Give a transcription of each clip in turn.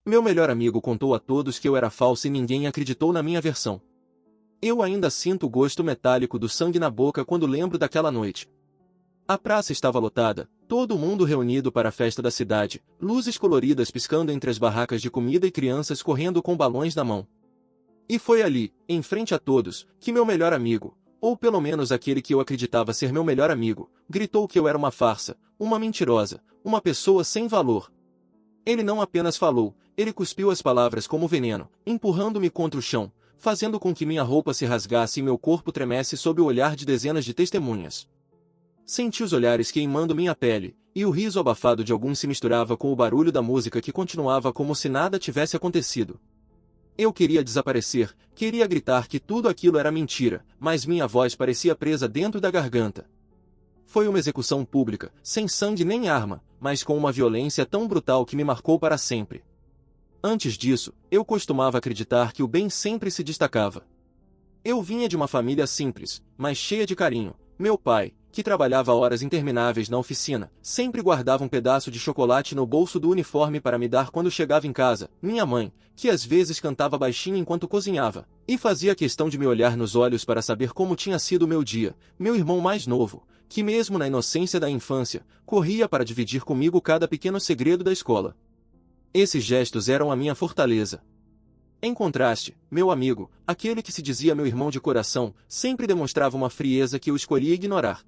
Meu melhor amigo contou a todos que eu era falso e ninguém acreditou na minha versão. Eu ainda sinto o gosto metálico do sangue na boca quando lembro daquela noite. A praça estava lotada, todo mundo reunido para a festa da cidade, luzes coloridas piscando entre as barracas de comida e crianças correndo com balões na mão. E foi ali, em frente a todos, que meu melhor amigo, ou pelo menos aquele que eu acreditava ser meu melhor amigo, gritou que eu era uma farsa, uma mentirosa, uma pessoa sem valor. Ele não apenas falou, ele cuspiu as palavras como veneno, empurrando-me contra o chão, fazendo com que minha roupa se rasgasse e meu corpo tremesse sob o olhar de dezenas de testemunhas. Senti os olhares queimando minha pele, e o riso abafado de alguns se misturava com o barulho da música que continuava como se nada tivesse acontecido. Eu queria desaparecer, queria gritar que tudo aquilo era mentira, mas minha voz parecia presa dentro da garganta. Foi uma execução pública, sem sangue nem arma, mas com uma violência tão brutal que me marcou para sempre. Antes disso, eu costumava acreditar que o bem sempre se destacava. Eu vinha de uma família simples, mas cheia de carinho. Meu pai, que trabalhava horas intermináveis na oficina, sempre guardava um pedaço de chocolate no bolso do uniforme para me dar quando chegava em casa. Minha mãe, que às vezes cantava baixinho enquanto cozinhava, e fazia questão de me olhar nos olhos para saber como tinha sido o meu dia. Meu irmão mais novo, que mesmo na inocência da infância, corria para dividir comigo cada pequeno segredo da escola. Esses gestos eram a minha fortaleza. Em contraste, meu amigo, aquele que se dizia meu irmão de coração, sempre demonstrava uma frieza que eu escolhia ignorar.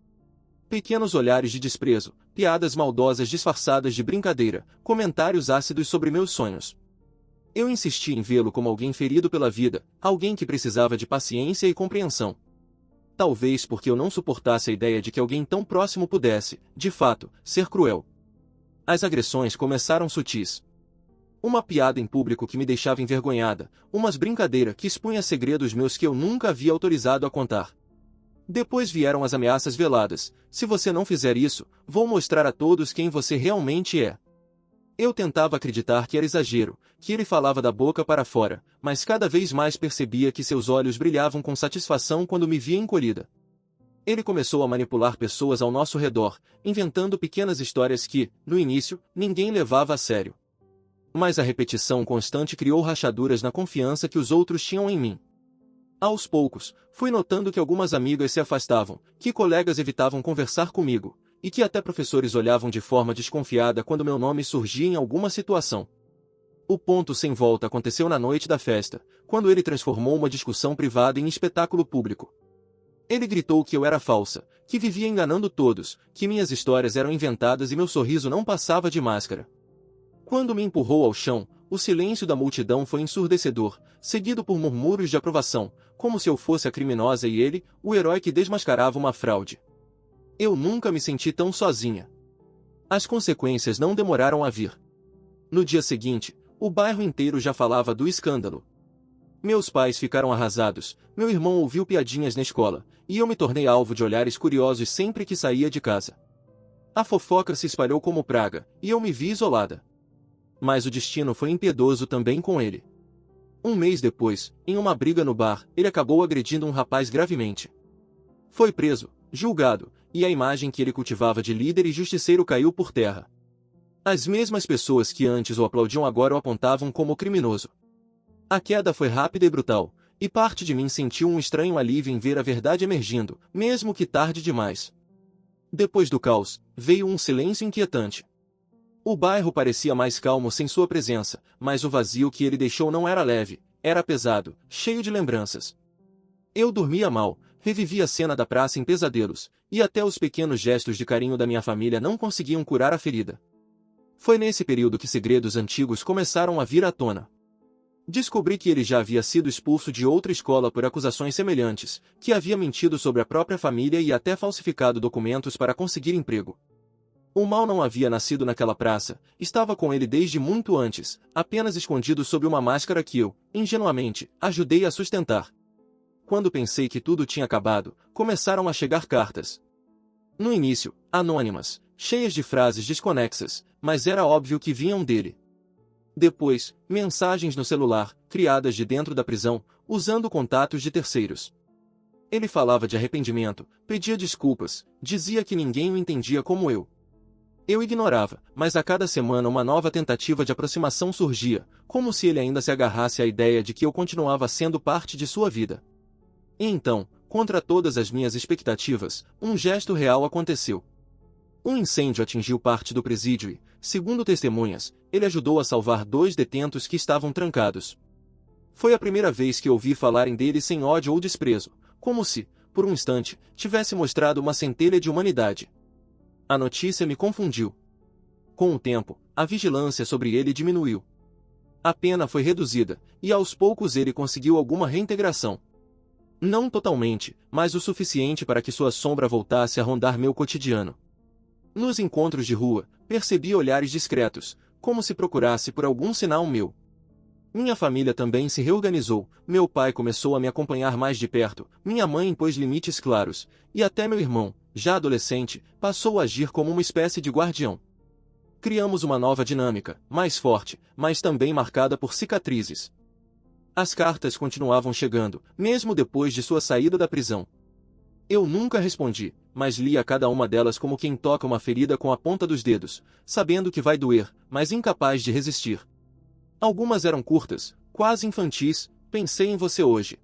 Pequenos olhares de desprezo, piadas maldosas disfarçadas de brincadeira, comentários ácidos sobre meus sonhos. Eu insisti em vê-lo como alguém ferido pela vida, alguém que precisava de paciência e compreensão. Talvez porque eu não suportasse a ideia de que alguém tão próximo pudesse, de fato, ser cruel. As agressões começaram sutis. Uma piada em público que me deixava envergonhada, umas brincadeiras que expunha segredos meus que eu nunca havia autorizado a contar. Depois vieram as ameaças veladas: se você não fizer isso, vou mostrar a todos quem você realmente é. Eu tentava acreditar que era exagero, que ele falava da boca para fora, mas cada vez mais percebia que seus olhos brilhavam com satisfação quando me via encolhida. Ele começou a manipular pessoas ao nosso redor, inventando pequenas histórias que, no início, ninguém levava a sério. Mas a repetição constante criou rachaduras na confiança que os outros tinham em mim. Aos poucos, fui notando que algumas amigas se afastavam, que colegas evitavam conversar comigo, e que até professores olhavam de forma desconfiada quando meu nome surgia em alguma situação. O ponto sem volta aconteceu na noite da festa, quando ele transformou uma discussão privada em espetáculo público. Ele gritou que eu era falsa, que vivia enganando todos, que minhas histórias eram inventadas e meu sorriso não passava de máscara. Quando me empurrou ao chão, o silêncio da multidão foi ensurdecedor, seguido por murmúrios de aprovação, como se eu fosse a criminosa e ele, o herói que desmascarava uma fraude. Eu nunca me senti tão sozinha. As consequências não demoraram a vir. No dia seguinte, o bairro inteiro já falava do escândalo. Meus pais ficaram arrasados, meu irmão ouviu piadinhas na escola, e eu me tornei alvo de olhares curiosos sempre que saía de casa. A fofoca se espalhou como praga, e eu me vi isolada. Mas o destino foi impiedoso também com ele. Um mês depois, em uma briga no bar, ele acabou agredindo um rapaz gravemente. Foi preso, julgado, e a imagem que ele cultivava de líder e justiceiro caiu por terra. As mesmas pessoas que antes o aplaudiam agora o apontavam como criminoso. A queda foi rápida e brutal, e parte de mim sentiu um estranho alívio em ver a verdade emergindo, mesmo que tarde demais. Depois do caos, veio um silêncio inquietante. O bairro parecia mais calmo sem sua presença, mas o vazio que ele deixou não era leve, era pesado, cheio de lembranças. Eu dormia mal, revivia a cena da praça em pesadelos, e até os pequenos gestos de carinho da minha família não conseguiam curar a ferida. Foi nesse período que segredos antigos começaram a vir à tona. Descobri que ele já havia sido expulso de outra escola por acusações semelhantes, que havia mentido sobre a própria família e até falsificado documentos para conseguir emprego. O mal não havia nascido naquela praça, estava com ele desde muito antes, apenas escondido sob uma máscara que eu, ingenuamente, ajudei a sustentar. Quando pensei que tudo tinha acabado, começaram a chegar cartas. No início, anônimas, cheias de frases desconexas, mas era óbvio que vinham dele. Depois, mensagens no celular, criadas de dentro da prisão, usando contatos de terceiros. Ele falava de arrependimento, pedia desculpas, dizia que ninguém o entendia como eu. Eu ignorava, mas a cada semana uma nova tentativa de aproximação surgia, como se ele ainda se agarrasse à ideia de que eu continuava sendo parte de sua vida. E então, contra todas as minhas expectativas, um gesto real aconteceu. Um incêndio atingiu parte do presídio e, segundo testemunhas, ele ajudou a salvar 2 detentos que estavam trancados. Foi a primeira vez que ouvi falarem dele sem ódio ou desprezo, como se, por um instante, tivesse mostrado uma centelha de humanidade. A notícia me confundiu. Com o tempo, a vigilância sobre ele diminuiu. A pena foi reduzida, e aos poucos ele conseguiu alguma reintegração. Não totalmente, mas o suficiente para que sua sombra voltasse a rondar meu cotidiano. Nos encontros de rua, percebi olhares discretos, como se procurasse por algum sinal meu. Minha família também se reorganizou, meu pai começou a me acompanhar mais de perto, minha mãe impôs limites claros, e até meu irmão, já adolescente, passou a agir como uma espécie de guardião. Criamos uma nova dinâmica, mais forte, mas também marcada por cicatrizes. As cartas continuavam chegando, mesmo depois de sua saída da prisão. Eu nunca respondi, mas lia cada uma delas como quem toca uma ferida com a ponta dos dedos, sabendo que vai doer, mas incapaz de resistir. Algumas eram curtas, quase infantis, pensei em você hoje.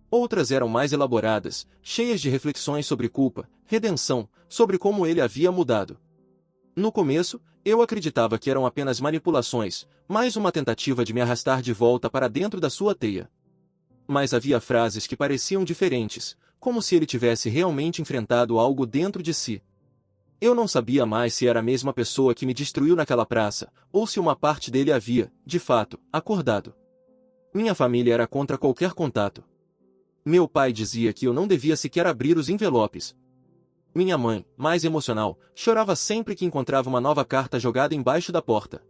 Outras eram mais elaboradas, cheias de reflexões sobre culpa, redenção, sobre como ele havia mudado. No começo, eu acreditava que eram apenas manipulações, mais uma tentativa de me arrastar de volta para dentro da sua teia. Mas havia frases que pareciam diferentes, como se ele tivesse realmente enfrentado algo dentro de si. Eu não sabia mais se era a mesma pessoa que me destruiu naquela praça, ou se uma parte dele havia, de fato, acordado. Minha família era contra qualquer contato. Meu pai dizia que eu não devia sequer abrir os envelopes. Minha mãe, mais emocional, chorava sempre que encontrava uma nova carta jogada embaixo da porta.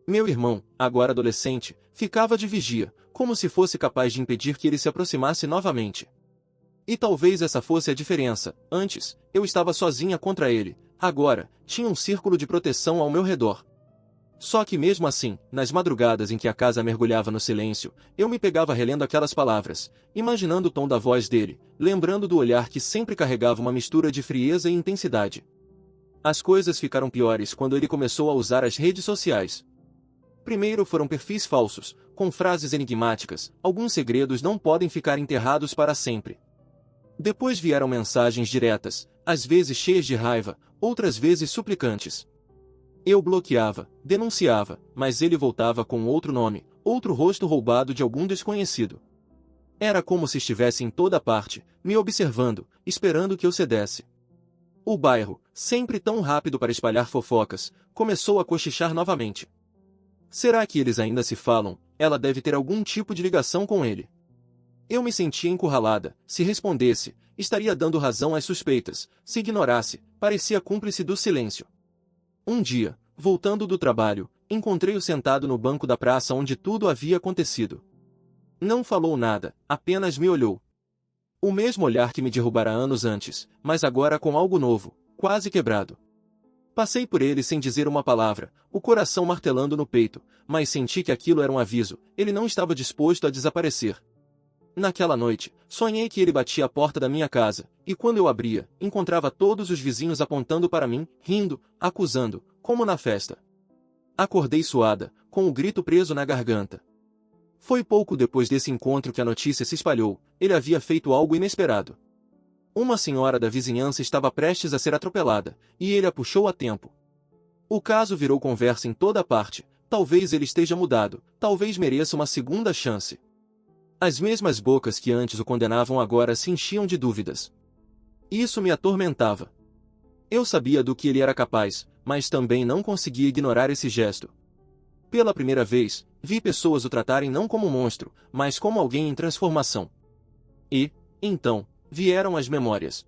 Meu irmão, agora adolescente, ficava de vigia, como se fosse capaz de impedir que ele se aproximasse novamente. E talvez essa fosse a diferença. Antes, eu estava sozinha contra ele. Agora, tinha um círculo de proteção ao meu redor. Só que mesmo assim, nas madrugadas em que a casa mergulhava no silêncio, eu me pegava relendo aquelas palavras, imaginando o tom da voz dele, lembrando do olhar que sempre carregava uma mistura de frieza e intensidade. As coisas ficaram piores quando ele começou a usar as redes sociais. Primeiro foram perfis falsos, com frases enigmáticas, alguns segredos não podem ficar enterrados para sempre. Depois vieram mensagens diretas, às vezes cheias de raiva, outras vezes suplicantes. Eu bloqueava, denunciava, mas ele voltava com outro nome, outro rosto roubado de algum desconhecido. Era como se estivesse em toda parte, me observando, esperando que eu cedesse. O bairro, sempre tão rápido para espalhar fofocas, começou a cochichar novamente. Será que eles ainda se falam? Ela deve ter algum tipo de ligação com ele. Eu me sentia encurralada. Se respondesse, estaria dando razão às suspeitas. Se ignorasse, parecia cúmplice do silêncio. Um dia, voltando do trabalho, encontrei-o sentado no banco da praça onde tudo havia acontecido. Não falou nada, apenas me olhou. O mesmo olhar que me derrubara anos antes, mas agora com algo novo, quase quebrado. Passei por ele sem dizer uma palavra, o coração martelando no peito, mas senti que aquilo era um aviso, ele não estava disposto a desaparecer. Naquela noite, sonhei que ele batia a porta da minha casa, e quando eu abria, encontrava todos os vizinhos apontando para mim, rindo, acusando, como na festa. Acordei suada, com o grito preso na garganta. Foi pouco depois desse encontro que a notícia se espalhou, ele havia feito algo inesperado. Uma senhora da vizinhança estava prestes a ser atropelada, e ele a puxou a tempo. O caso virou conversa em toda parte, talvez ele esteja mudado, talvez mereça uma segunda chance. As mesmas bocas que antes o condenavam agora se enchiam de dúvidas. Isso me atormentava. Eu sabia do que ele era capaz, mas também não conseguia ignorar esse gesto. Pela primeira vez, vi pessoas o tratarem não como um monstro, mas como alguém em transformação. E, então, vieram as memórias.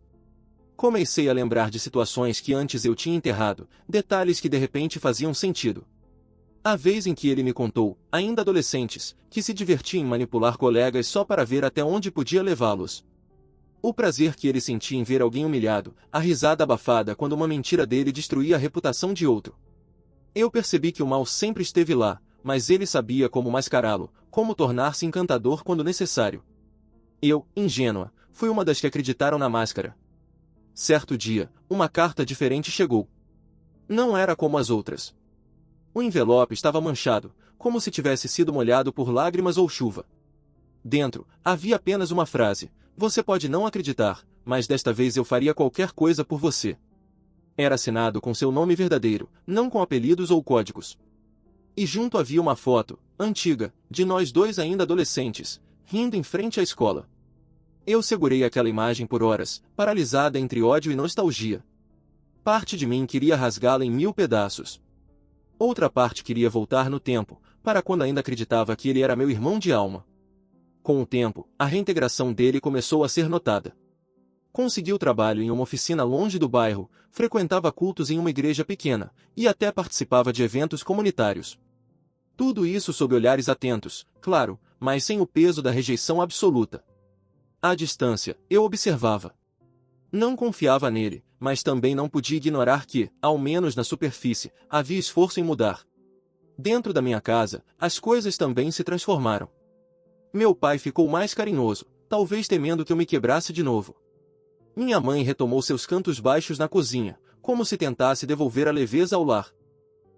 Comecei a lembrar de situações que antes eu tinha enterrado, detalhes que de repente faziam sentido. A vez em que ele me contou, ainda adolescentes, que se divertia em manipular colegas só para ver até onde podia levá-los. O prazer que ele sentia em ver alguém humilhado, a risada abafada quando uma mentira dele destruía a reputação de outro. Eu percebi que o mal sempre esteve lá, mas ele sabia como mascará-lo, como tornar-se encantador quando necessário. Eu, ingênua, fui uma das que acreditaram na máscara. Certo dia, uma carta diferente chegou. Não era como as outras. O envelope estava manchado, como se tivesse sido molhado por lágrimas ou chuva. Dentro, havia apenas uma frase: "Você pode não acreditar, mas desta vez eu faria qualquer coisa por você." Era assinado com seu nome verdadeiro, não com apelidos ou códigos. E junto havia uma foto, antiga, de nós dois ainda adolescentes, rindo em frente à escola. Eu segurei aquela imagem por horas, paralisada entre ódio e nostalgia. Parte de mim queria rasgá-la em 1000 pedaços. Outra parte queria voltar no tempo, para quando ainda acreditava que ele era meu irmão de alma. Com o tempo, a reintegração dele começou a ser notada. Conseguiu trabalho em uma oficina longe do bairro, frequentava cultos em uma igreja pequena, e até participava de eventos comunitários. Tudo isso sob olhares atentos, claro, mas sem o peso da rejeição absoluta. À distância, eu observava. Não confiava nele, mas também não podia ignorar que, ao menos na superfície, havia esforço em mudar. Dentro da minha casa, as coisas também se transformaram. Meu pai ficou mais carinhoso, talvez temendo que eu me quebrasse de novo. Minha mãe retomou seus cantos baixos na cozinha, como se tentasse devolver a leveza ao lar.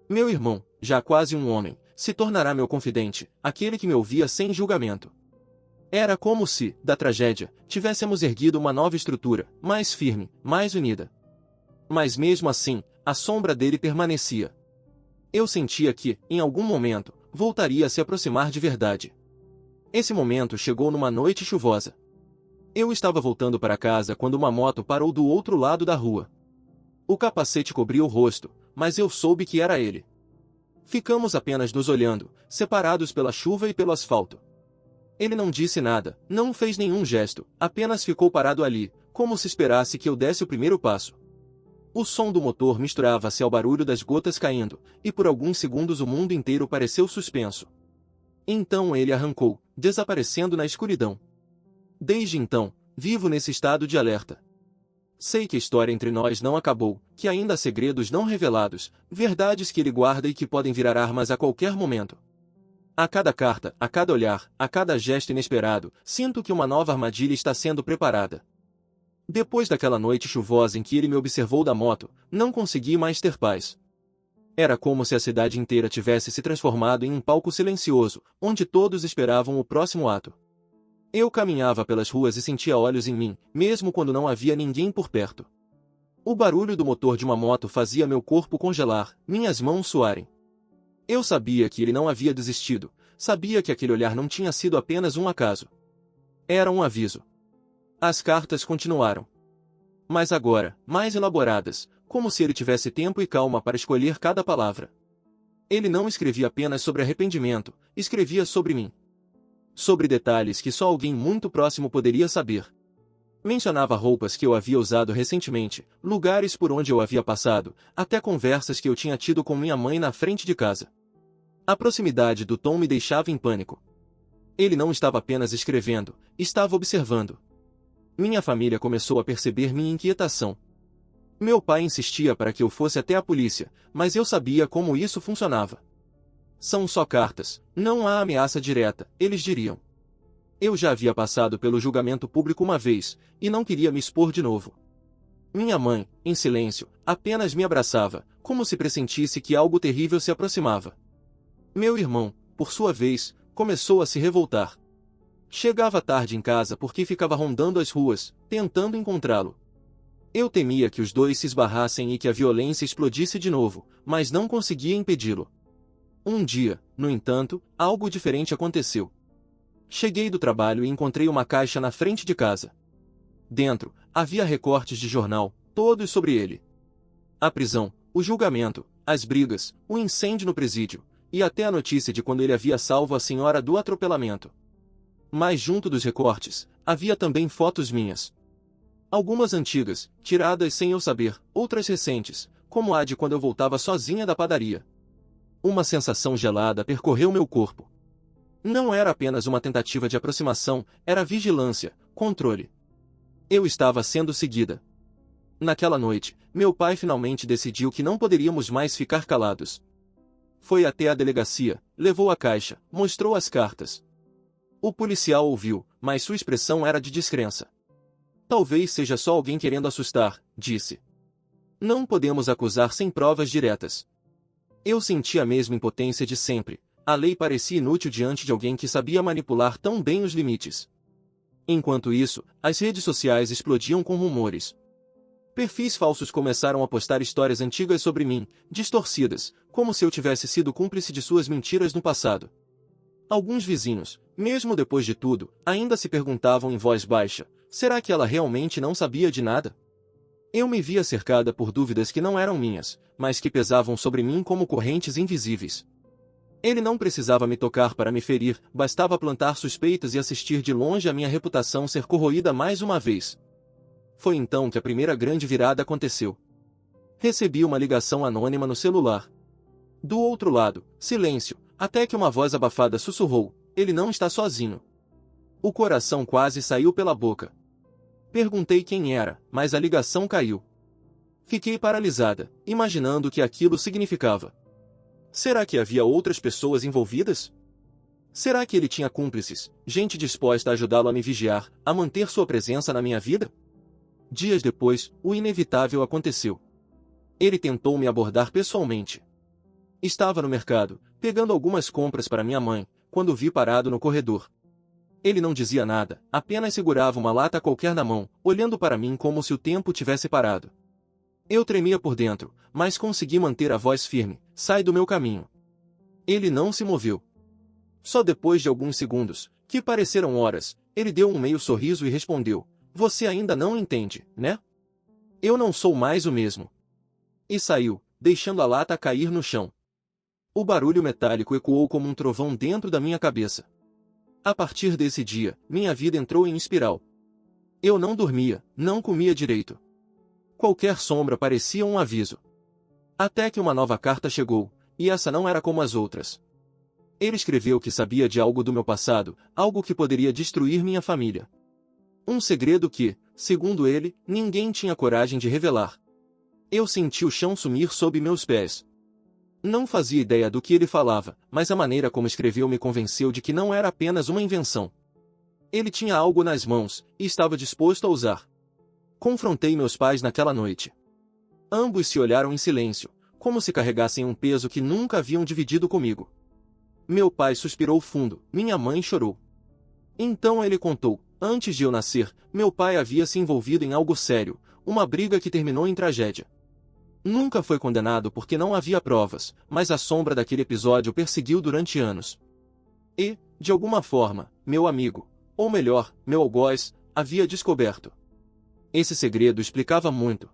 Meu irmão, já quase um homem, se tornará meu confidente, aquele que me ouvia sem julgamento. Era como se, da tragédia, tivéssemos erguido uma nova estrutura, mais firme, mais unida. Mas mesmo assim, a sombra dele permanecia. Eu sentia que, em algum momento, voltaria a se aproximar de verdade. Esse momento chegou numa noite chuvosa. Eu estava voltando para casa quando uma moto parou do outro lado da rua. O capacete cobria o rosto, mas eu soube que era ele. Ficamos apenas nos olhando, separados pela chuva e pelo asfalto. Ele não disse nada, não fez nenhum gesto, apenas ficou parado ali, como se esperasse que eu desse o primeiro passo. O som do motor misturava-se ao barulho das gotas caindo, e por alguns segundos o mundo inteiro pareceu suspenso. Então ele arrancou, desaparecendo na escuridão. Desde então, vivo nesse estado de alerta. Sei que a história entre nós não acabou, que ainda há segredos não revelados, verdades que ele guarda e que podem virar armas a qualquer momento. A cada carta, a cada olhar, a cada gesto inesperado, sinto que uma nova armadilha está sendo preparada. Depois daquela noite chuvosa em que ele me observou da moto, não consegui mais ter paz. Era como se a cidade inteira tivesse se transformado em um palco silencioso, onde todos esperavam o próximo ato. Eu caminhava pelas ruas e sentia olhos em mim, mesmo quando não havia ninguém por perto. O barulho do motor de uma moto fazia meu corpo congelar, minhas mãos suarem. Eu sabia que ele não havia desistido, sabia que aquele olhar não tinha sido apenas um acaso. Era um aviso. As cartas continuaram. Mas agora, mais elaboradas, como se ele tivesse tempo e calma para escolher cada palavra. Ele não escrevia apenas sobre arrependimento, escrevia sobre mim. Sobre detalhes que só alguém muito próximo poderia saber. Mencionava roupas que eu havia usado recentemente, lugares por onde eu havia passado, até conversas que eu tinha tido com minha mãe na frente de casa. A proximidade do tom me deixava em pânico. Ele não estava apenas escrevendo, estava observando. Minha família começou a perceber minha inquietação. Meu pai insistia para que eu fosse até a polícia, mas eu sabia como isso funcionava. São só cartas, não há ameaça direta, eles diriam. Eu já havia passado pelo julgamento público uma vez, e não queria me expor de novo. Minha mãe, em silêncio, apenas me abraçava, como se pressentisse que algo terrível se aproximava. Meu irmão, por sua vez, começou a se revoltar. Chegava tarde em casa porque ficava rondando as ruas, tentando encontrá-lo. Eu temia que os dois se esbarrassem e que a violência explodisse de novo, mas não conseguia impedi-lo. Um dia, no entanto, algo diferente aconteceu. Cheguei do trabalho e encontrei uma caixa na frente de casa. Dentro, havia recortes de jornal, todos sobre ele. A prisão, o julgamento, as brigas, o incêndio no presídio, e até a notícia de quando ele havia salvo a senhora do atropelamento. Mas junto dos recortes, havia também fotos minhas. Algumas antigas, tiradas sem eu saber, outras recentes, como a de quando eu voltava sozinha da padaria. Uma sensação gelada percorreu meu corpo. Não era apenas uma tentativa de aproximação, era vigilância, controle. Eu estava sendo seguida. Naquela noite, meu pai finalmente decidiu que não poderíamos mais ficar calados. Foi até a delegacia, levou a caixa, mostrou as cartas. O policial ouviu, mas sua expressão era de descrença. Talvez seja só alguém querendo assustar, disse. Não podemos acusar sem provas diretas. Eu senti a mesma impotência de sempre, A lei parecia inútil diante de alguém que sabia manipular tão bem os limites. Enquanto isso, as redes sociais explodiam com rumores. Perfis falsos começaram a postar histórias antigas sobre mim, distorcidas, como se eu tivesse sido cúmplice de suas mentiras no passado. Alguns vizinhos, mesmo depois de tudo, ainda se perguntavam em voz baixa: será que ela realmente não sabia de nada? Eu me via cercada por dúvidas que não eram minhas, mas que pesavam sobre mim como correntes invisíveis. Ele não precisava me tocar para me ferir, bastava plantar suspeitas e assistir de longe a minha reputação ser corroída mais uma vez. Foi então que a primeira grande virada aconteceu. Recebi uma ligação anônima no celular. Do outro lado, silêncio, até que uma voz abafada sussurrou: ele não está sozinho. O coração quase saiu pela boca. Perguntei quem era, mas a ligação caiu. Fiquei paralisada, imaginando o que aquilo significava. Será que havia outras pessoas envolvidas? Será que ele tinha cúmplices, gente disposta a ajudá-lo a me vigiar, a manter sua presença na minha vida? Dias depois, o inevitável aconteceu. Ele tentou me abordar pessoalmente. Estava no mercado, pegando algumas compras para minha mãe, quando o vi parado no corredor. Ele não dizia nada, apenas segurava uma lata qualquer na mão, olhando para mim como se o tempo tivesse parado. Eu tremia por dentro, mas consegui manter a voz firme: sai do meu caminho. Ele não se moveu. Só depois de alguns segundos, que pareceram horas, ele deu um meio sorriso e respondeu: você ainda não entende, né? Eu não sou mais o mesmo. E saiu, deixando a lata cair no chão. O barulho metálico ecoou como um trovão dentro da minha cabeça. A partir desse dia, minha vida entrou em espiral. Eu não dormia, não comia direito. Qualquer sombra parecia um aviso. Até que uma nova carta chegou, e essa não era como as outras. Ele escreveu que sabia de algo do meu passado, algo que poderia destruir minha família. Um segredo que, segundo ele, ninguém tinha coragem de revelar. Eu senti o chão sumir sob meus pés. Não fazia ideia do que ele falava, mas a maneira como escreveu me convenceu de que não era apenas uma invenção. Ele tinha algo nas mãos, e estava disposto a usar. Confrontei meus pais naquela noite. Ambos se olharam em silêncio, como se carregassem um peso que nunca haviam dividido comigo. Meu pai suspirou fundo, minha mãe chorou. Então ele contou: antes de eu nascer, meu pai havia se envolvido em algo sério, uma briga que terminou em tragédia. Nunca foi condenado porque não havia provas, mas a sombra daquele episódio o perseguiu durante anos. E, de alguma forma, meu amigo, ou melhor, meu algoz, havia descoberto. Esse segredo explicava muito.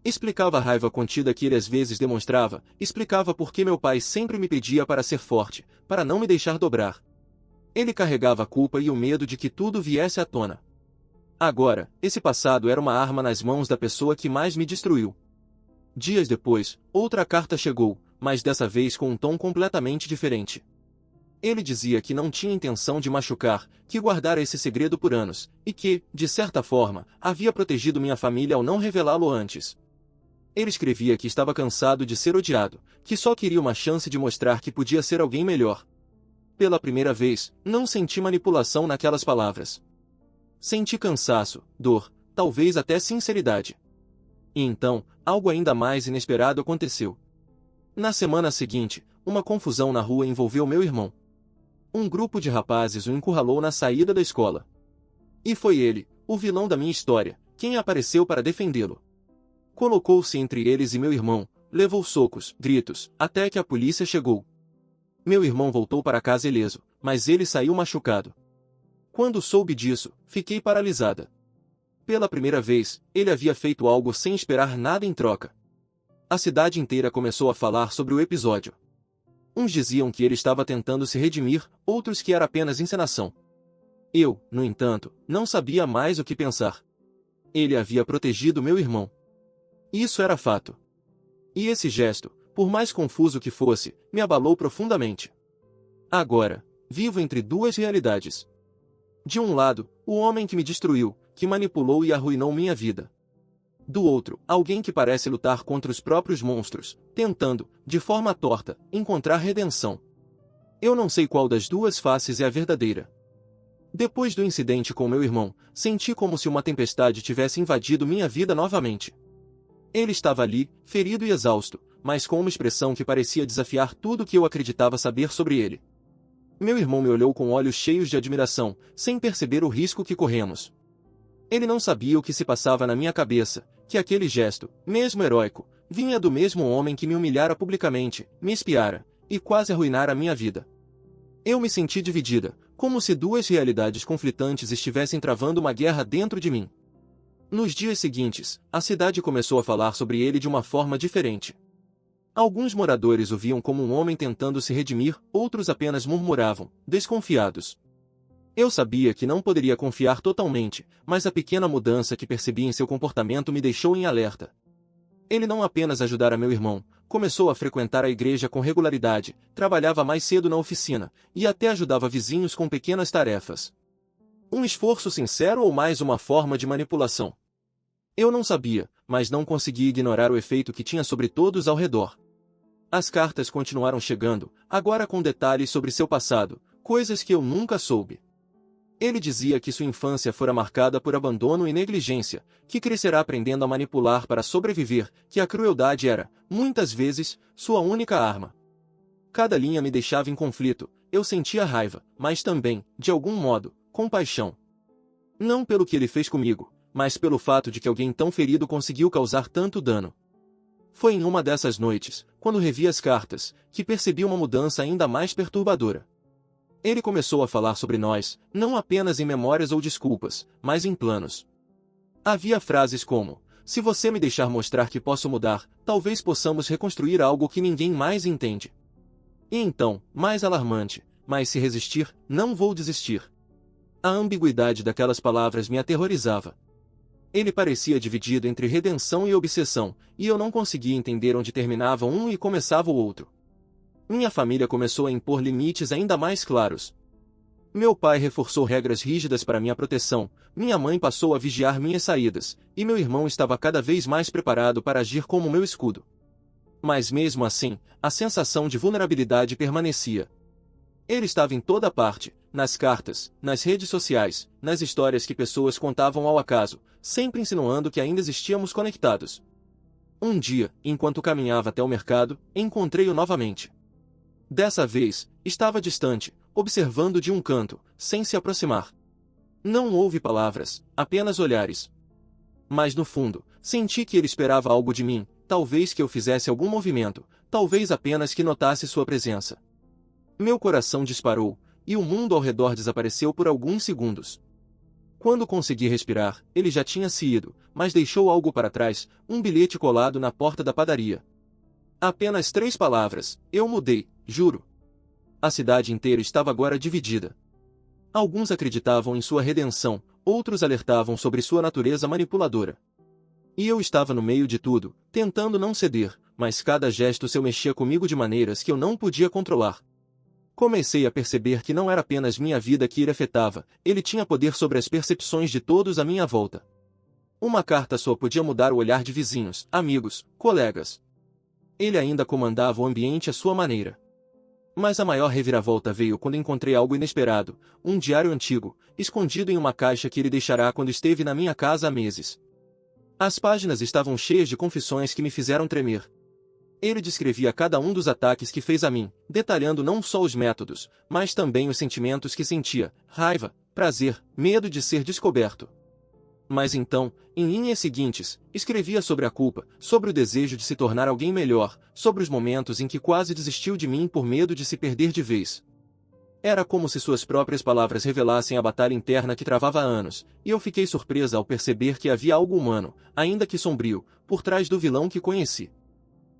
Explicava a raiva contida que ele às vezes demonstrava, explicava por que meu pai sempre me pedia para ser forte, para não me deixar dobrar. Ele carregava a culpa e o medo de que tudo viesse à tona. Agora, esse passado era uma arma nas mãos da pessoa que mais me destruiu. Dias depois, outra carta chegou, mas dessa vez com um tom completamente diferente. Ele dizia que não tinha intenção de machucar, que guardara esse segredo por anos, e que, de certa forma, havia protegido minha família ao não revelá-lo antes. Ele escrevia que estava cansado de ser odiado, que só queria uma chance de mostrar que podia ser alguém melhor. Pela primeira vez, não senti manipulação naquelas palavras. Senti cansaço, dor, talvez até sinceridade. E então, algo ainda mais inesperado aconteceu. Na semana seguinte, uma confusão na rua envolveu meu irmão. Um grupo de rapazes o encurralou na saída da escola. E foi ele, o vilão da minha história, quem apareceu para defendê-lo. Colocou-se entre eles e meu irmão, levou socos, gritos, até que a polícia chegou. Meu irmão voltou para casa ileso, mas ele saiu machucado. Quando soube disso, fiquei paralisada. Pela primeira vez, ele havia feito algo sem esperar nada em troca. A cidade inteira começou a falar sobre o episódio. Uns diziam que ele estava tentando se redimir, outros que era apenas encenação. Eu, no entanto, não sabia mais o que pensar. Ele havia protegido meu irmão. Isso era fato. E esse gesto, por mais confuso que fosse, me abalou profundamente. Agora, vivo entre duas realidades. De um lado, o homem que me destruiu, que manipulou e arruinou minha vida. Do outro, alguém que parece lutar contra os próprios monstros, tentando, de forma torta, encontrar redenção. Eu não sei qual das duas faces é a verdadeira. Depois do incidente com meu irmão, senti como se uma tempestade tivesse invadido minha vida novamente. Ele estava ali, ferido e exausto, mas com uma expressão que parecia desafiar tudo o que eu acreditava saber sobre ele. Meu irmão me olhou com olhos cheios de admiração, sem perceber o risco que corremos. Ele não sabia o que se passava na minha cabeça, que aquele gesto, mesmo heróico, vinha do mesmo homem que me humilhara publicamente, me espiara, e quase arruinara a minha vida. Eu me senti dividida, como se duas realidades conflitantes estivessem travando uma guerra dentro de mim. Nos dias seguintes, a cidade começou a falar sobre ele de uma forma diferente. Alguns moradores o viam como um homem tentando se redimir, outros apenas murmuravam, desconfiados. Eu sabia que não poderia confiar totalmente, mas a pequena mudança que percebi em seu comportamento me deixou em alerta. Ele não apenas ajudara meu irmão, começou a frequentar a igreja com regularidade, trabalhava mais cedo na oficina, e até ajudava vizinhos com pequenas tarefas. Um esforço sincero ou mais uma forma de manipulação? Eu não sabia, mas não conseguia ignorar o efeito que tinha sobre todos ao redor. As cartas continuaram chegando, agora com detalhes sobre seu passado, coisas que eu nunca soube. Ele dizia que sua infância fora marcada por abandono e negligência, que crescerá aprendendo a manipular para sobreviver, que a crueldade era, muitas vezes, sua única arma. Cada linha me deixava em conflito, eu sentia raiva, mas também, de algum modo, compaixão. Não pelo que ele fez comigo, mas pelo fato de que alguém tão ferido conseguiu causar tanto dano. Foi em uma dessas noites, quando revi as cartas, que percebi uma mudança ainda mais perturbadora. Ele começou a falar sobre nós, não apenas em memórias ou desculpas, mas em planos. Havia frases como: se você me deixar mostrar que posso mudar, talvez possamos reconstruir algo que ninguém mais entende. E então, mais alarmante, mas se resistir, não vou desistir. A ambiguidade daquelas palavras me aterrorizava. Ele parecia dividido entre redenção e obsessão, e eu não conseguia entender onde terminava um e começava o outro. Minha família começou a impor limites ainda mais claros. Meu pai reforçou regras rígidas para minha proteção, minha mãe passou a vigiar minhas saídas, e meu irmão estava cada vez mais preparado para agir como meu escudo. Mas mesmo assim, a sensação de vulnerabilidade permanecia. Ele estava em toda parte, nas cartas, nas redes sociais, nas histórias que pessoas contavam ao acaso, sempre insinuando que ainda existíamos conectados. Um dia, enquanto caminhava até o mercado, encontrei-o novamente. Dessa vez, estava distante, observando de um canto, sem se aproximar. Não houve palavras, apenas olhares. Mas no fundo, senti que ele esperava algo de mim, talvez que eu fizesse algum movimento, talvez apenas que notasse sua presença. Meu coração disparou, e o mundo ao redor desapareceu por alguns segundos. Quando consegui respirar, ele já tinha se ido, mas deixou algo para trás, um bilhete colado na porta da padaria. Apenas 3 palavras: eu mudei, juro. A cidade inteira estava agora dividida. Alguns acreditavam em sua redenção, outros alertavam sobre sua natureza manipuladora. E eu estava no meio de tudo, tentando não ceder, mas cada gesto seu mexia comigo de maneiras que eu não podia controlar. Comecei a perceber que não era apenas minha vida que ele afetava, ele tinha poder sobre as percepções de todos à minha volta. Uma carta só podia mudar o olhar de vizinhos, amigos, colegas. Ele ainda comandava o ambiente à sua maneira. Mas a maior reviravolta veio quando encontrei algo inesperado, um diário antigo, escondido em uma caixa que ele deixará quando esteve na minha casa há meses. As páginas estavam cheias de confissões que me fizeram tremer. Ele descrevia cada um dos ataques que fez a mim, detalhando não só os métodos, mas também os sentimentos que sentia: raiva, prazer, medo de ser descoberto. Mas então, em linhas seguintes, escrevia sobre a culpa, sobre o desejo de se tornar alguém melhor, sobre os momentos em que quase desistiu de mim por medo de se perder de vez. Era como se suas próprias palavras revelassem a batalha interna que travava há anos, e eu fiquei surpresa ao perceber que havia algo humano, ainda que sombrio, por trás do vilão que conheci.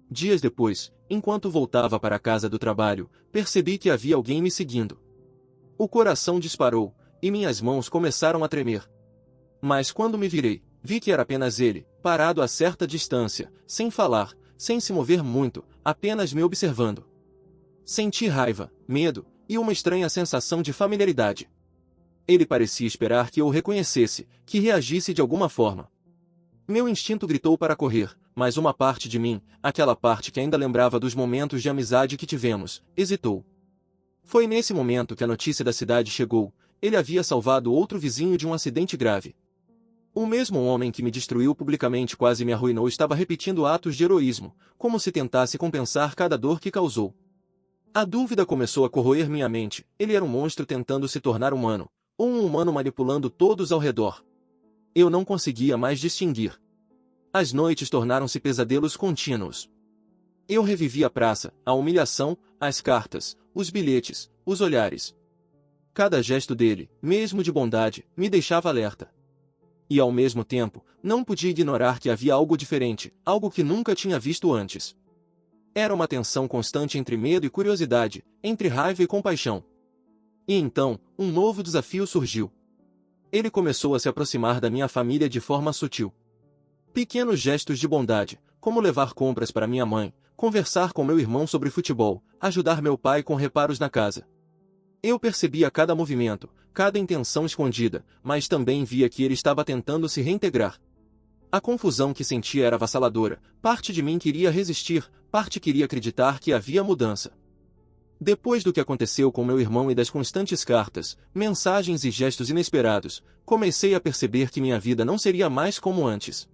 Dias depois, enquanto voltava para a casa do trabalho, percebi que havia alguém me seguindo. O coração disparou, e minhas mãos começaram a tremer. Mas quando me virei, vi que era apenas ele, parado a certa distância, sem falar, sem se mover muito, apenas me observando. Senti raiva, medo, e uma estranha sensação de familiaridade. Ele parecia esperar que eu o reconhecesse, que reagisse de alguma forma. Meu instinto gritou para correr, mas uma parte de mim, aquela parte que ainda lembrava dos momentos de amizade que tivemos, hesitou. Foi nesse momento que a notícia da cidade chegou: ele havia salvado outro vizinho de um acidente grave. O mesmo homem que me destruiu publicamente quase me arruinou estava repetindo atos de heroísmo, como se tentasse compensar cada dor que causou. A dúvida começou a corroer minha mente. Ele era um monstro tentando se tornar humano, ou um humano manipulando todos ao redor. Eu não conseguia mais distinguir. As noites tornaram-se pesadelos contínuos. Eu revivia a praça, a humilhação, as cartas, os bilhetes, os olhares. Cada gesto dele, mesmo de bondade, me deixava alerta. E ao mesmo tempo, não podia ignorar que havia algo diferente, algo que nunca tinha visto antes. Era uma tensão constante entre medo e curiosidade, entre raiva e compaixão. E então, um novo desafio surgiu. Ele começou a se aproximar da minha família de forma sutil. Pequenos gestos de bondade, como levar compras para minha mãe, conversar com meu irmão sobre futebol, ajudar meu pai com reparos na casa. Eu percebia cada movimento, cada intenção escondida, mas também via que ele estava tentando se reintegrar. A confusão que sentia era avassaladora, parte de mim queria resistir, parte queria acreditar que havia mudança. Depois do que aconteceu com meu irmão e das constantes cartas, mensagens e gestos inesperados, comecei a perceber que minha vida não seria mais como antes.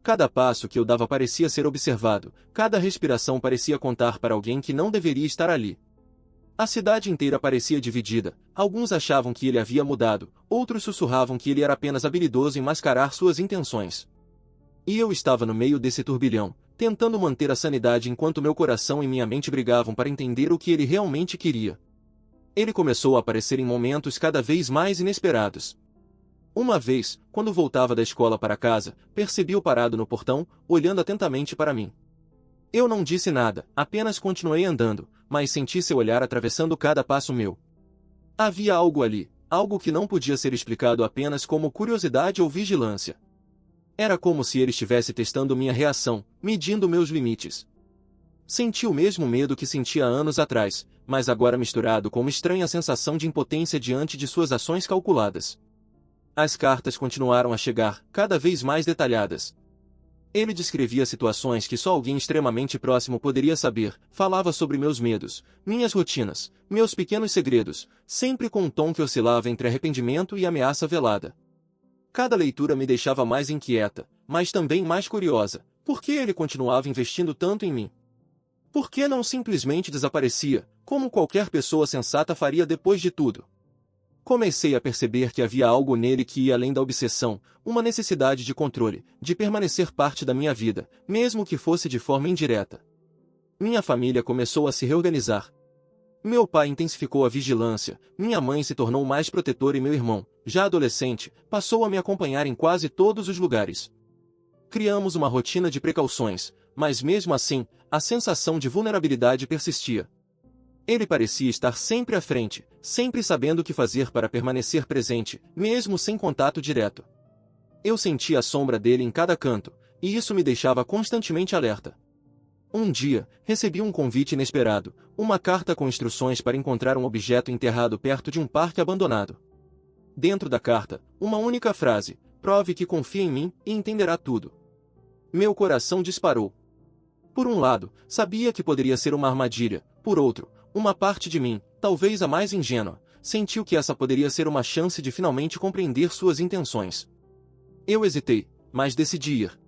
Cada passo que eu dava parecia ser observado, cada respiração parecia contar para alguém que não deveria estar ali. A cidade inteira parecia dividida, alguns achavam que ele havia mudado, outros sussurravam que ele era apenas habilidoso em mascarar suas intenções. E eu estava no meio desse turbilhão, tentando manter a sanidade enquanto meu coração e minha mente brigavam para entender o que ele realmente queria. Ele começou a aparecer em momentos cada vez mais inesperados. Uma vez, quando voltava da escola para casa, percebi-o parado no portão, olhando atentamente para mim. Eu não disse nada, apenas continuei andando, mas senti seu olhar atravessando cada passo meu. Havia algo ali, algo que não podia ser explicado apenas como curiosidade ou vigilância. Era como se ele estivesse testando minha reação, medindo meus limites. Senti o mesmo medo que sentia anos atrás, mas agora misturado com uma estranha sensação de impotência diante de suas ações calculadas. As cartas continuaram a chegar, cada vez mais detalhadas. Ele descrevia situações que só alguém extremamente próximo poderia saber, falava sobre meus medos, minhas rotinas, meus pequenos segredos, sempre com um tom que oscilava entre arrependimento e ameaça velada. Cada leitura me deixava mais inquieta, mas também mais curiosa. Por que ele continuava investindo tanto em mim? Por que não simplesmente desaparecia, como qualquer pessoa sensata faria depois de tudo? Comecei a perceber que havia algo nele que ia além da obsessão, uma necessidade de controle, de permanecer parte da minha vida, mesmo que fosse de forma indireta. Minha família começou a se reorganizar. Meu pai intensificou a vigilância, minha mãe se tornou mais protetora e meu irmão, já adolescente, passou a me acompanhar em quase todos os lugares. Criamos uma rotina de precauções, mas mesmo assim, a sensação de vulnerabilidade persistia. Ele parecia estar sempre à frente, sempre sabendo o que fazer para permanecer presente, mesmo sem contato direto. Eu sentia a sombra dele em cada canto, e isso me deixava constantemente alerta. Um dia, recebi um convite inesperado, uma carta com instruções para encontrar um objeto enterrado perto de um parque abandonado. Dentro da carta, uma única frase: "Prove que confia em mim, e entenderá tudo." Meu coração disparou. Por um lado, sabia que poderia ser uma armadilha, por outro, uma parte de mim, talvez a mais ingênua, sentiu que essa poderia ser uma chance de finalmente compreender suas intenções. Eu hesitei, mas decidi ir.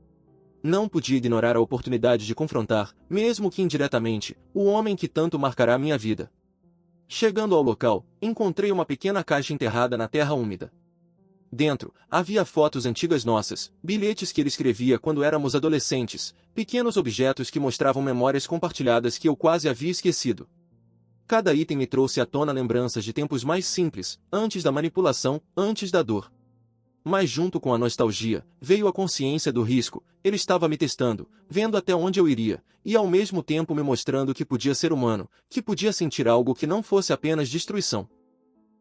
Não podia ignorar a oportunidade de confrontar, mesmo que indiretamente, o homem que tanto marcará minha vida. Chegando ao local, encontrei uma pequena caixa enterrada na terra úmida. Dentro, havia fotos antigas nossas, bilhetes que ele escrevia quando éramos adolescentes, pequenos objetos que mostravam memórias compartilhadas que eu quase havia esquecido. Cada item me trouxe à tona lembranças de tempos mais simples, antes da manipulação, antes da dor. Mas junto com a nostalgia, veio a consciência do risco. Ele estava me testando, vendo até onde eu iria, e ao mesmo tempo me mostrando que podia ser humano, que podia sentir algo que não fosse apenas destruição.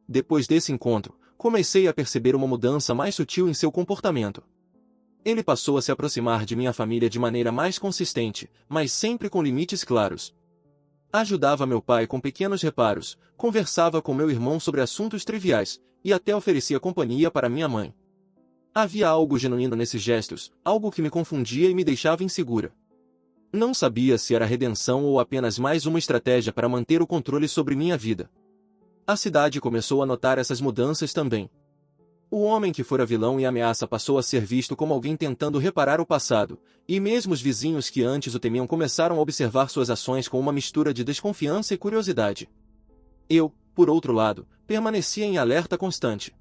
Depois desse encontro, comecei a perceber uma mudança mais sutil em seu comportamento. Ele passou a se aproximar de minha família de maneira mais consistente, mas sempre com limites claros. Ajudava meu pai com pequenos reparos, conversava com meu irmão sobre assuntos triviais, e até oferecia companhia para minha mãe. Havia algo genuíno nesses gestos, algo que me confundia e me deixava insegura. Não sabia se era redenção ou apenas mais uma estratégia para manter o controle sobre minha vida. A cidade começou a notar essas mudanças também. O homem que fora vilão e ameaça passou a ser visto como alguém tentando reparar o passado, e mesmo os vizinhos que antes o temiam começaram a observar suas ações com uma mistura de desconfiança e curiosidade. Eu, por outro lado, permanecia em alerta constante.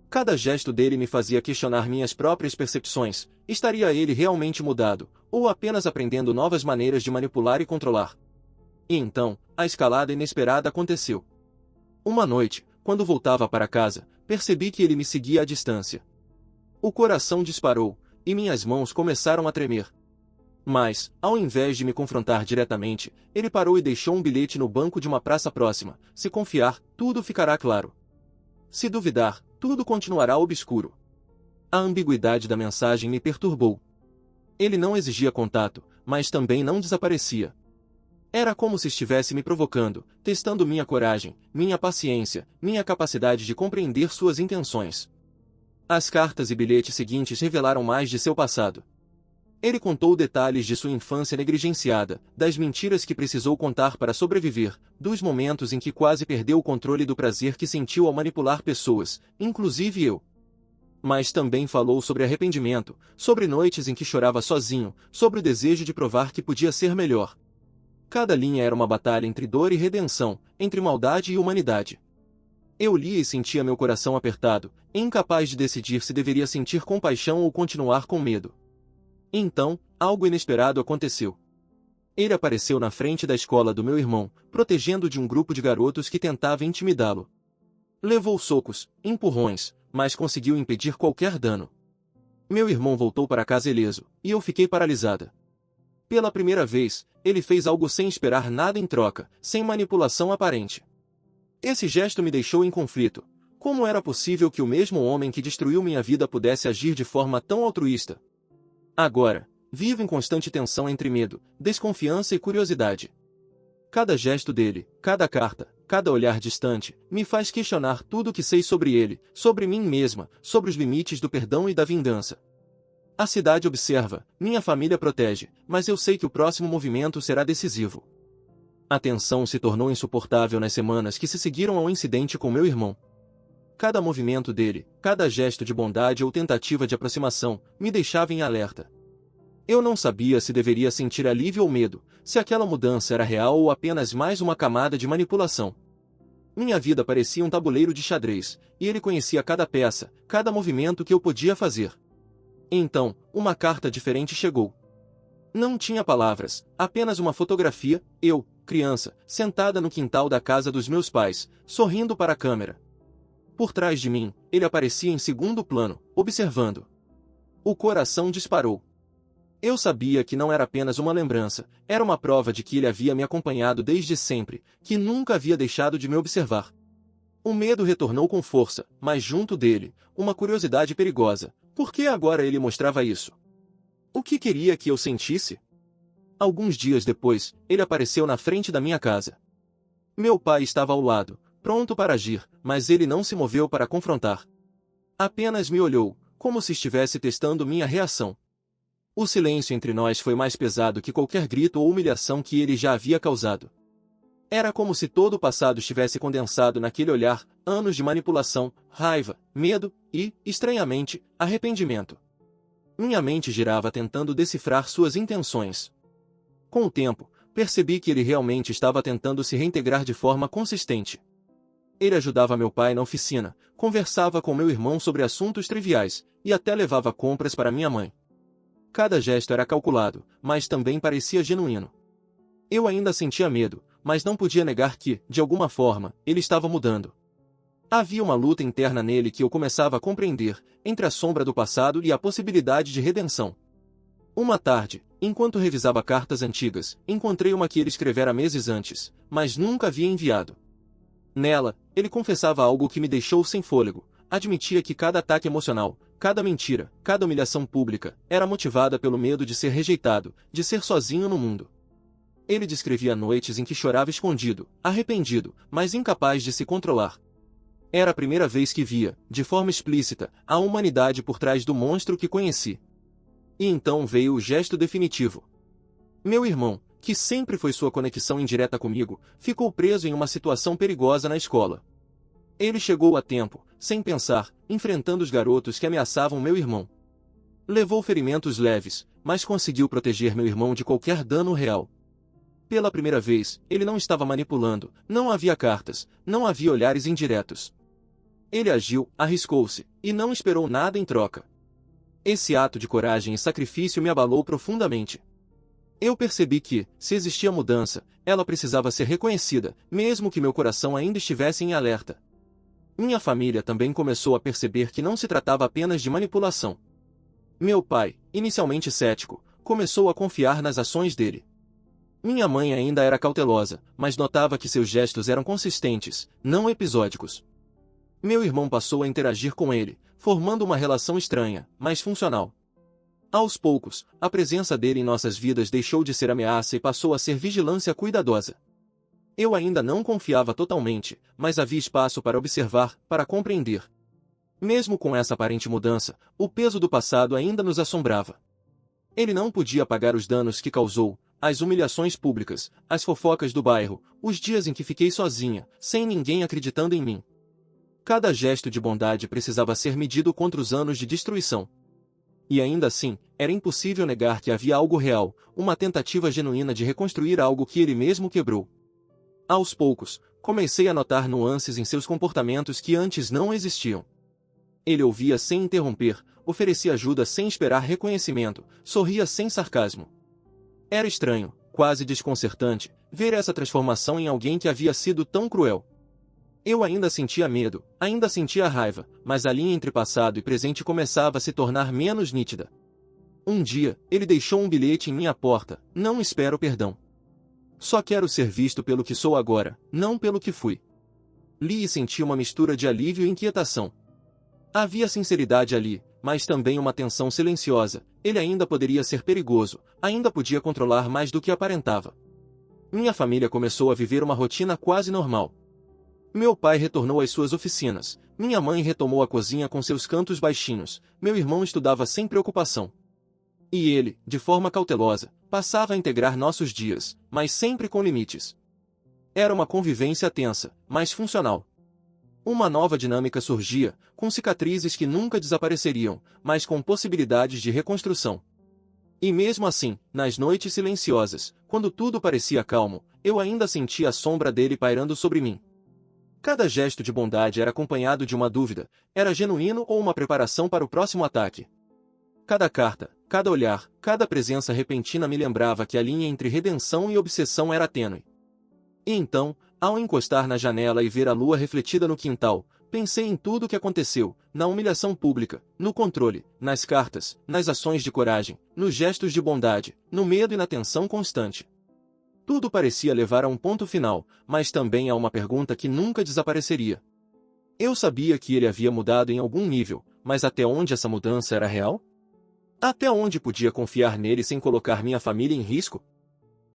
Cada gesto dele me fazia questionar minhas próprias percepções. Estaria ele realmente mudado, ou apenas aprendendo novas maneiras de manipular e controlar? E então, a escalada inesperada aconteceu. Uma noite, quando voltava para casa, percebi que ele me seguia à distância. O coração disparou, e minhas mãos começaram a tremer. Mas, ao invés de me confrontar diretamente, ele parou e deixou um bilhete no banco de uma praça próxima. Se confiar, tudo ficará claro. Se duvidar, tudo continuará obscuro. A ambiguidade da mensagem me perturbou. Ele não exigia contato, mas também não desaparecia. Era como se estivesse me provocando, testando minha coragem, minha paciência, minha capacidade de compreender suas intenções. As cartas e bilhetes seguintes revelaram mais de seu passado. Ele contou detalhes de sua infância negligenciada, das mentiras que precisou contar para sobreviver, dos momentos em que quase perdeu o controle do prazer que sentiu ao manipular pessoas, inclusive eu. Mas também falou sobre arrependimento, sobre noites em que chorava sozinho, sobre o desejo de provar que podia ser melhor. Cada linha era uma batalha entre dor e redenção, entre maldade e humanidade. Eu lia e sentia meu coração apertado, incapaz de decidir se deveria sentir compaixão ou continuar com medo. Então, algo inesperado aconteceu. Ele apareceu na frente da escola do meu irmão, protegendo de um grupo de garotos que tentava intimidá-lo. Levou socos, empurrões, mas conseguiu impedir qualquer dano. Meu irmão voltou para casa ileso, e eu fiquei paralisada. Pela primeira vez, ele fez algo sem esperar nada em troca, sem manipulação aparente. Esse gesto me deixou em conflito. Como era possível que o mesmo homem que destruiu minha vida pudesse agir de forma tão altruísta? Agora, vivo em constante tensão entre medo, desconfiança e curiosidade. Cada gesto dele, cada carta, cada olhar distante, me faz questionar tudo o que sei sobre ele, sobre mim mesma, sobre os limites do perdão e da vingança. A cidade observa, minha família protege, mas eu sei que o próximo movimento será decisivo. A tensão se tornou insuportável nas semanas que se seguiram ao incidente com meu irmão. Cada movimento dele, cada gesto de bondade ou tentativa de aproximação, me deixava em alerta. Eu não sabia se deveria sentir alívio ou medo, se aquela mudança era real ou apenas mais uma camada de manipulação. Minha vida parecia um tabuleiro de xadrez, e ele conhecia cada peça, cada movimento que eu podia fazer. Então, uma carta diferente chegou. Não tinha palavras, apenas uma fotografia, eu, criança, sentada no quintal da casa dos meus pais, sorrindo para a câmera. Por trás de mim, ele aparecia em segundo plano, observando. O coração disparou. Eu sabia que não era apenas uma lembrança, era uma prova de que ele havia me acompanhado desde sempre, que nunca havia deixado de me observar. O medo retornou com força, mas junto dele, uma curiosidade perigosa. Por que agora ele mostrava isso? O que queria que eu sentisse? Alguns dias depois, ele apareceu na frente da minha casa. Meu pai estava ao lado, pronto para agir, mas ele não se moveu para confrontar. Apenas me olhou, como se estivesse testando minha reação. O silêncio entre nós foi mais pesado que qualquer grito ou humilhação que ele já havia causado. Era como se todo o passado estivesse condensado naquele olhar, anos de manipulação, raiva, medo e, estranhamente, arrependimento. Minha mente girava tentando decifrar suas intenções. Com o tempo, percebi que ele realmente estava tentando se reintegrar de forma consistente. Ele ajudava meu pai na oficina, conversava com meu irmão sobre assuntos triviais, e até levava compras para minha mãe. Cada gesto era calculado, mas também parecia genuíno. Eu ainda sentia medo, mas não podia negar que, de alguma forma, ele estava mudando. Havia uma luta interna nele que eu começava a compreender, entre a sombra do passado e a possibilidade de redenção. Uma tarde, enquanto revisava cartas antigas, encontrei uma que ele escrevera meses antes, mas nunca havia enviado. Nela, ele confessava algo que me deixou sem fôlego. Admitia que cada ataque emocional, cada mentira, cada humilhação pública, era motivada pelo medo de ser rejeitado, de ser sozinho no mundo. Ele descrevia noites em que chorava escondido, arrependido, mas incapaz de se controlar. Era a primeira vez que via, de forma explícita, a humanidade por trás do monstro que conheci. E então veio o gesto definitivo. Meu irmão, que sempre foi sua conexão indireta comigo, ficou preso em uma situação perigosa na escola. Ele chegou a tempo, sem pensar, enfrentando os garotos que ameaçavam meu irmão. Levou ferimentos leves, mas conseguiu proteger meu irmão de qualquer dano real. Pela primeira vez, ele não estava manipulando, não havia cartas, não havia olhares indiretos. Ele agiu, arriscou-se, e não esperou nada em troca. Esse ato de coragem e sacrifício me abalou profundamente. Eu percebi que, se existia mudança, ela precisava ser reconhecida, mesmo que meu coração ainda estivesse em alerta. Minha família também começou a perceber que não se tratava apenas de manipulação. Meu pai, inicialmente cético, começou a confiar nas ações dele. Minha mãe ainda era cautelosa, mas notava que seus gestos eram consistentes, não episódicos. Meu irmão passou a interagir com ele, formando uma relação estranha, mas funcional. Aos poucos, a presença dele em nossas vidas deixou de ser ameaça e passou a ser vigilância cuidadosa. Eu ainda não confiava totalmente, mas havia espaço para observar, para compreender. Mesmo com essa aparente mudança, o peso do passado ainda nos assombrava. Ele não podia pagar os danos que causou, as humilhações públicas, as fofocas do bairro, os dias em que fiquei sozinha, sem ninguém acreditando em mim. Cada gesto de bondade precisava ser medido contra os anos de destruição. E ainda assim, era impossível negar que havia algo real, uma tentativa genuína de reconstruir algo que ele mesmo quebrou. Aos poucos, comecei a notar nuances em seus comportamentos que antes não existiam. Ele ouvia sem interromper, oferecia ajuda sem esperar reconhecimento, sorria sem sarcasmo. Era estranho, quase desconcertante, ver essa transformação em alguém que havia sido tão cruel. Eu ainda sentia medo, ainda sentia raiva, mas a linha entre passado e presente começava a se tornar menos nítida. Um dia, ele deixou um bilhete em minha porta: "Não espero perdão. Só quero ser visto pelo que sou agora, não pelo que fui." Li e senti uma mistura de alívio e inquietação. Havia sinceridade ali, mas também uma tensão silenciosa. Ele ainda poderia ser perigoso, ainda podia controlar mais do que aparentava. Minha família começou a viver uma rotina quase normal. Meu pai retornou às suas oficinas, minha mãe retomou a cozinha com seus cantos baixinhos, meu irmão estudava sem preocupação. E ele, de forma cautelosa, passava a integrar nossos dias, mas sempre com limites. Era uma convivência tensa, mas funcional. Uma nova dinâmica surgia, com cicatrizes que nunca desapareceriam, mas com possibilidades de reconstrução. E mesmo assim, nas noites silenciosas, quando tudo parecia calmo, eu ainda sentia a sombra dele pairando sobre mim. Cada gesto de bondade era acompanhado de uma dúvida: era genuíno ou uma preparação para o próximo ataque? Cada carta, cada olhar, cada presença repentina me lembrava que a linha entre redenção e obsessão era tênue. E então, ao encostar na janela e ver a lua refletida no quintal, pensei em tudo o que aconteceu, na humilhação pública, no controle, nas cartas, nas ações de coragem, nos gestos de bondade, no medo e na tensão constante. Tudo parecia levar a um ponto final, mas também a uma pergunta que nunca desapareceria. Eu sabia que ele havia mudado em algum nível, mas até onde essa mudança era real? Até onde podia confiar nele sem colocar minha família em risco?